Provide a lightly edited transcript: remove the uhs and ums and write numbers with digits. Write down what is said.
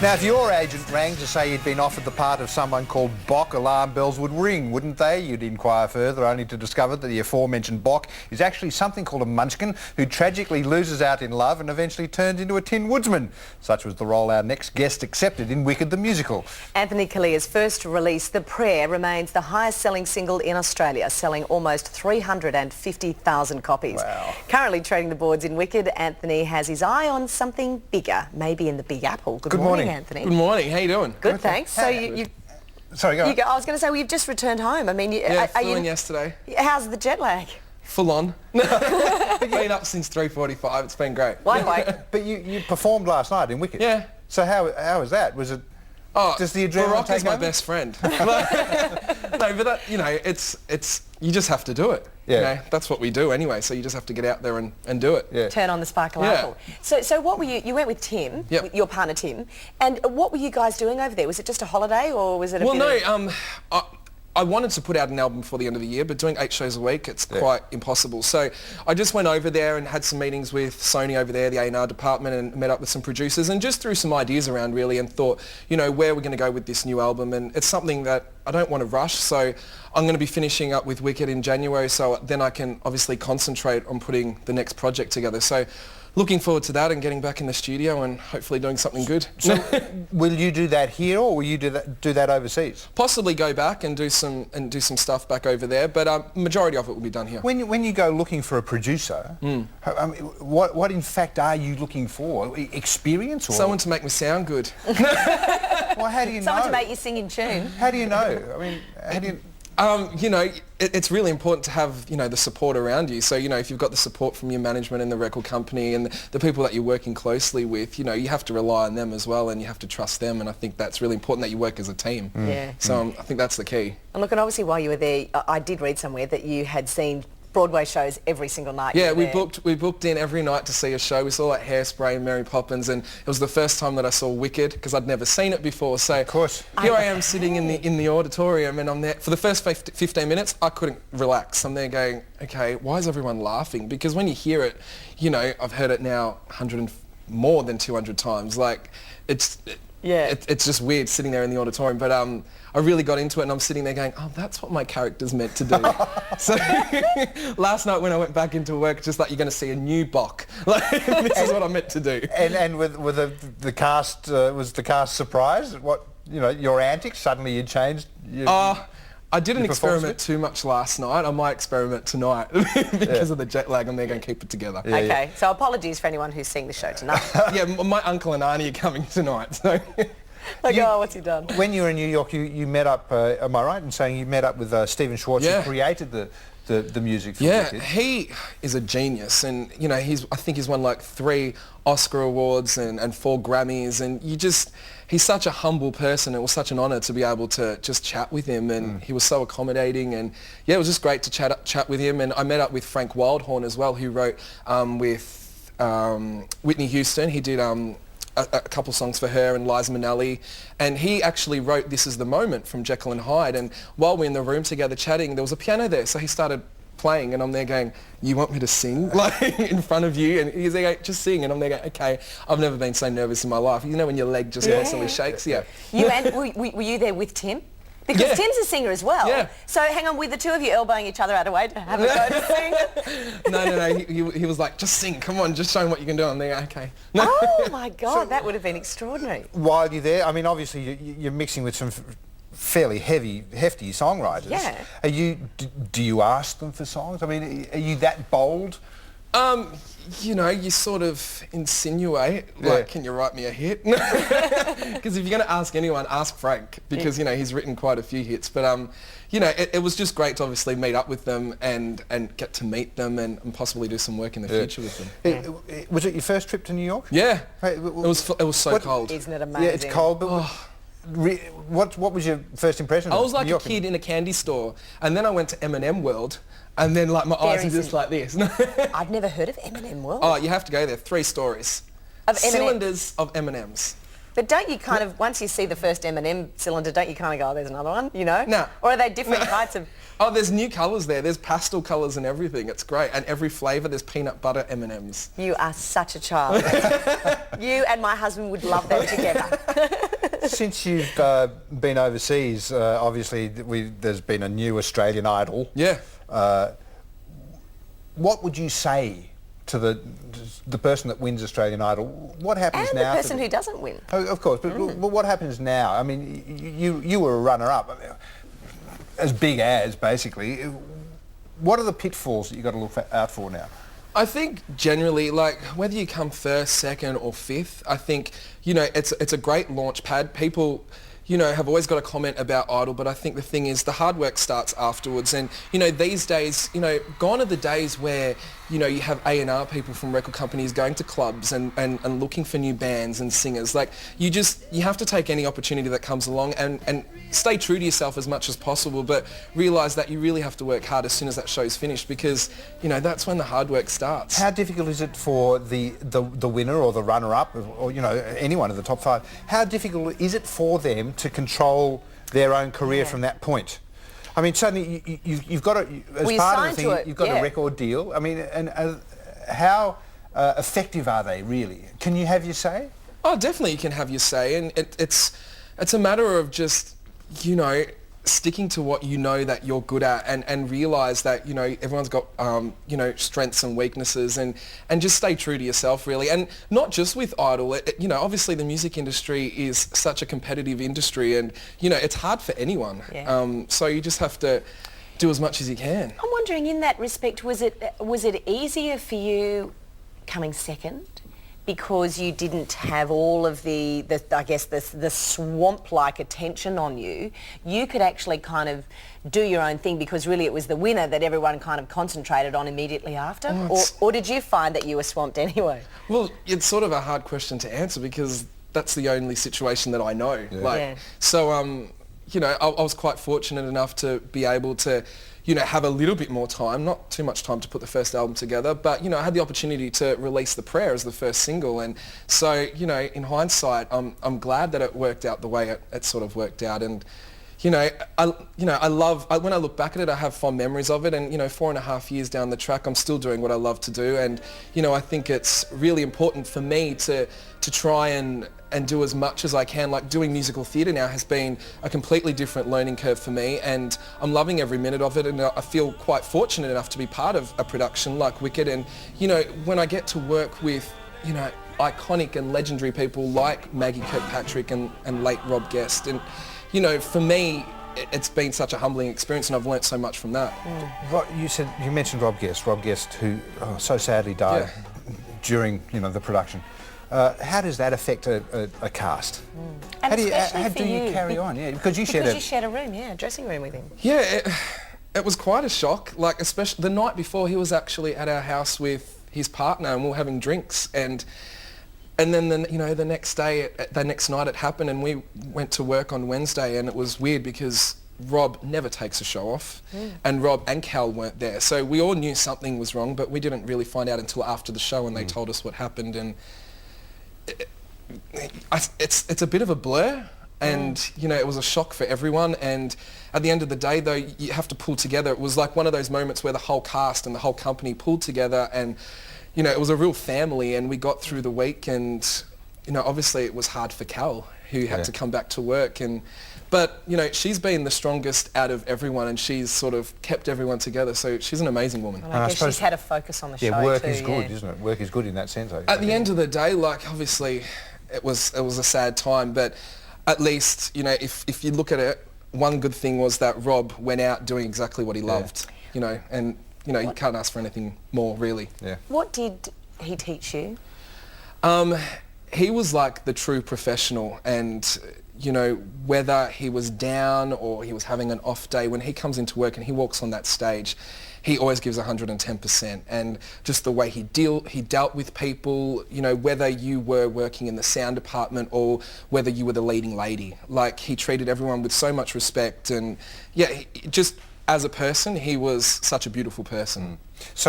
Now, if your agent rang to say you'd been offered the part of someone called Bock, alarm bells would ring, wouldn't they? You'd inquire further, only to discover that the aforementioned Bock is actually something called a munchkin who tragically loses out in love and eventually turns into a Tin Woodsman. Such was the role our next guest accepted in Wicked the Musical. Anthony Callea's first release, The Prayer, remains the highest-selling single in Australia, selling almost 350,000 copies. Wow. Currently trading the boards in Wicked, Anthony has his eye on something bigger, maybe in the Big Apple. Good morning, Anthony. Good morning. How you doing? Good, thanks. So you Sorry, go on. I was going to say, well, you've just returned home. I mean, Flew in yesterday. How's the jet lag? Full on. Been up since 3:45. It's been great. Lightweight. But you performed last night in Wicked. Yeah. So how was that? Was it... Oh, just the adrenaline Barack take is my over? best friend. No, but that, it's you just have to do it. Yeah. You know, that's what we do anyway. So you just have to get out there and do it. Yeah. Turn on the sparkle Yeah. apple. So what were you went with Tim, Yep. with your partner Tim, and what were you guys doing over there? Was it just a holiday or was it a bit of... I wanted to put out an album before the end of the year, but doing 8 shows a week, it's quite impossible. So I just went over there and had some meetings with Sony over there, the A&R department, and met up with some producers and just threw some ideas around really and thought, where we're going to go with this new album. And it's something that I don't want to rush. So I'm going to be finishing up with Wicked in January, so then I can obviously concentrate on putting the next project together. So looking forward to that and getting back in the studio and hopefully doing something good. So will you do that here or will you do that overseas? Possibly go back and do some stuff back over there, but majority of it will be done here. When you go looking for a producer, I mean, what in fact are you looking for? Experience or Someone to make me sound good. Well, how do you know? Someone to make you sing in tune. How do you know? I mean, how do you... It's really important to have, the support around you. So, if you've got the support from your management and the record company and the people that you're working closely with, you have to rely on them as well and you have to trust them. And I think that's really important that you work as a team. Yeah. So I think that's the key. And look, and obviously while you were there, I did read somewhere that you had seen Broadway shows every single night. Yeah, we booked in every night to see a show. We saw like Hairspray and Mary Poppins, and it was the first time that I saw Wicked because I'd never seen it before. So of course. Here I am sitting in the auditorium, and I'm there for the first 15 minutes. I couldn't relax. I'm there going, okay, why is everyone laughing? Because when you hear it, I've heard it now more than 200 times. Like it's just weird sitting there in the auditorium, but I really got into it and I'm sitting there going, oh, that's what my character's meant to do. So last night when I went back into work, just like you're going to see a new Bock. Like, this is what I'm meant to do. And with the cast, was the cast surprised at what, your antics? Suddenly you changed? I didn't experiment too much last night. I might experiment tonight because of the jet lag. I'm there going to keep it together. Yeah, okay, so apologies for anyone who's seeing the show tonight. Yeah, my uncle and auntie are coming tonight. So. Like, oh, what's he done? When you were in New York, you met up, am I right in saying you met up with Stephen Schwartz, who created the music for Wicked? He is a genius, and I think he's won like 3 Oscar awards and 4 Grammys, and he's such a humble person. It was such an honour to be able to just chat with him, and he was so accommodating, and it was just great to chat with him. And I met up with Frank Wildhorn as well, who wrote with Whitney Houston. He did a couple songs for her and Liza Minnelli, and he actually wrote This Is the Moment from Jekyll and Hyde. And while we're in the room together chatting, there was a piano there, so he started playing, and I'm there going, you want me to sing like in front of you? And he's there going, just sing. And I'm there going, okay, I've never been so nervous in my life. When your leg just constantly shakes? Yeah. Were you there with Tim? Because Tim's a singer as well. Yeah. So hang on, with the two of you elbowing each other out of the way to have a go to sing? No. He was like, just sing, come on, just show him what you can do. I'm there, okay. Oh my God, that would have been extraordinary. While you're there, I mean, obviously you're mixing with some fairly hefty songwriters. Yeah. Do you ask them for songs? I mean, are you that bold? You sort of insinuate, like, can you write me a hit? Because if you're going to ask anyone, ask Frank, because, he's written quite a few hits. But, it was just great to obviously meet up with them and get to meet them and possibly do some work in the future with them. Was it your first trip to New York? Yeah. It was so cold. Isn't it amazing? Yeah, it's cold, but... What was your first impression? I was like a kid in a candy store, and then I went to M&M World, and then like my eyes are just like this. I've never heard of M&M World. Oh, you have to go there. 3 stories. Of M&M? Cylinders of M&Ms. But don't you kind of, once you see the first M&M cylinder, don't you kind of go, oh, there's another one, you know? No. Or are they different types of... Oh, there's new colours there. There's pastel colours and everything. It's great. And every flavour, there's peanut butter M&Ms. You are such a child. You and my husband would love that together. Since you've been overseas, obviously there's been a new Australian Idol. Yeah. What would you say to the person that wins Australian Idol? What happens And now? the person who doesn't win. Oh, of course, but what happens now? I mean, you were a runner-up, as big as, basically. What are the pitfalls that you've got to look out for now? I think generally, like, whether you come first, second or fifth, I think, you know, it's a great launch pad. People, you know, have always got a comment about Idol, but I think the thing is the hard work starts afterwards. And, you know, these days, you know, gone are the days where, you know, you have A&R people from record companies going to clubs and looking for new bands and singers. Like, you have to take any opportunity that comes along and stay true to yourself as much as possible, but realise that you really have to work hard as soon as that show's finished, because, you know, that's when the hard work starts. How difficult is it for the winner or the runner-up, or, you know, anyone of the top five, how difficult is it for them to control their own career from that point? I mean, suddenly you've got to, as part of the thing, you've got a record deal. I mean, and how effective are they really? Can you have your say? Oh, definitely you can have your say, and it's a matter of just, you know, sticking to what you know that you're good at, and realise that, you know, everyone's got, you know, strengths and weaknesses, and just stay true to yourself, really. And not just with Idol, you know, obviously the music industry is such a competitive industry, and, you know, it's hard for anyone. Yeah. So you just have to do as much as you can. I'm wondering, in that respect, was it easier for you coming second? Because you didn't have all of the I guess the swamp-like attention on you, you could actually kind of do your own thing, because really it was the winner that everyone kind of concentrated on immediately after? Or did you find that you were swamped anyway? Well, it's sort of a hard question to answer, because that's the only situation that I know. Yeah. Like, so, you know, I was quite fortunate enough to be able to, you know, have a little bit more time, not too much time to put the first album together, but, you know, I had the opportunity to release The Prayer as the first single. And so, you know, in hindsight, I'm glad that it worked out the way it sort of worked out. And, you know, I love, when I look back at it, I have fond memories of it. And, you know, 4.5 years down the track, I'm still doing what I love to do. And, you know, I think it's really important for me to try and do as much as I can. Like, doing musical theatre now has been a completely different learning curve for me, and I'm loving every minute of it, and I feel quite fortunate enough to be part of a production like Wicked. And, you know, when I get to work with, you know, iconic and legendary people like Maggie Kirkpatrick and late Rob Guest, and, you know, for me, it's been such a humbling experience, and I've learnt so much from that. You mentioned Rob Guest, who so sadly died during, you know, the production. How does that affect a cast? And how do you carry on? Yeah, because you shared a room, a dressing room with him. Yeah, it was quite a shock. Like, especially the night before, he was actually at our house with his partner, and we were having drinks, and then you know, the next night it happened, and we went to work on Wednesday, and it was weird because Rob never takes a show off, and Rob and Cal weren't there, so we all knew something was wrong, but we didn't really find out until after the show, and they told us what happened. And it's a bit of a blur, and you know, it was a shock for everyone. And at the end of the day, though, you have to pull together. It was like one of those moments where the whole cast and the whole company pulled together, and you know, it was a real family, and we got through the week. And you know, obviously it was hard for Cal, who had to come back to work, but you know, she's been the strongest out of everyone, and she's sort of kept everyone together, so she's an amazing woman. And I guess she's had a focus on the show too. Yeah, work is good, isn't it? Work is good in that sense. At the end of the day, like, obviously it was a sad time, but at least, you know, if you look at it, one good thing was that Rob went out doing exactly what he loved, you know, and you know, you can't ask for anything more, really. Yeah. What did he teach you? He was like the true professional, and you know, whether he was down or he was having an off day, when he comes into work and he walks on that stage, he always gives 110%. And just the way he dealt with people, you know, whether you were working in the sound department or whether you were the leading lady, like, he treated everyone with so much respect. And yeah, just as a person, he was such a beautiful person. So